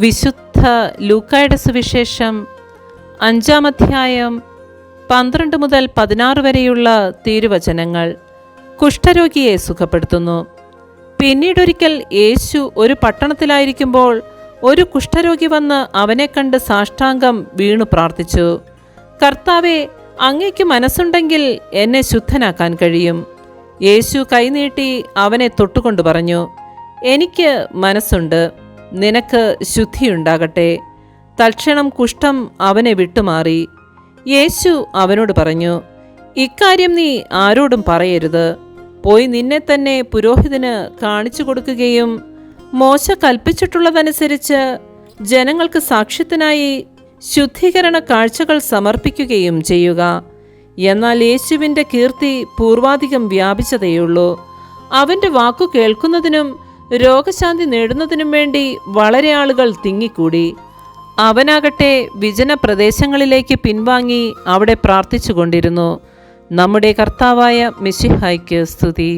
വിശുദ്ധ ലൂക്കായുടെ സുവിശേഷം 5-ാം അധ്യായം 12 മുതൽ 16 വരെയുള്ള തിരുവചനങ്ങൾ. കുഷ്ഠരോഗിയെ സുഖപ്പെടുത്തുന്നു. പിന്നീടൊരിക്കൽ യേശു ഒരു പട്ടണത്തിലായിരിക്കുമ്പോൾ ഒരു കുഷ്ഠരോഗി വന്ന് അവനെ കണ്ട് സാഷ്ടാംഗം വീണു പ്രാർത്ഥിച്ചു. കർത്താവേ, അങ്ങയ്ക്ക് മനസ്സുണ്ടെങ്കിൽ എന്നെ ശുദ്ധനാക്കാൻ കഴിയും. യേശു കൈനീട്ടി അവനെ തൊട്ടുകൊണ്ട് പറഞ്ഞു, എനിക്ക് മനസ്സുണ്ട്, നിനക്ക് ശുദ്ധിയുണ്ടാകട്ടെ. തൽക്ഷണം കുഷ്ഠം അവനെ വിട്ടുമാറി. യേശു അവനോട് പറഞ്ഞു, ഇക്കാര്യം നീ ആരോടും പറയരുത്. പോയി നിന്നെ തന്നെ പുരോഹിതന് കാണിച്ചു കൊടുക്കുകയും മോശ കൽപ്പിച്ചിട്ടുള്ളതനുസരിച്ച് ജനങ്ങൾക്ക് സാക്ഷ്യത്തിനായി ശുദ്ധീകരണ കാഴ്ചകൾ സമർപ്പിക്കുകയും ചെയ്യുക. എന്നാൽ യേശുവിൻ്റെ കീർത്തി പൂർവാധികം വ്യാപിച്ചതേയുള്ളൂ. അവൻ്റെ വാക്കു കേൾക്കുന്നതിനും രോഗശാന്തി നേടുന്നതിനും വേണ്ടി വളരെ ആളുകൾ തിങ്ങിക്കൂടി. അവനാകട്ടെ വിജന പ്രദേശങ്ങളിലേക്ക് പിൻവാങ്ങി അവിടെ പ്രാർത്ഥിച്ചു കൊണ്ടിരുന്നു. നമ്മുടെ കർത്താവായ മിശിഹായ്ക്ക് സ്തുതി.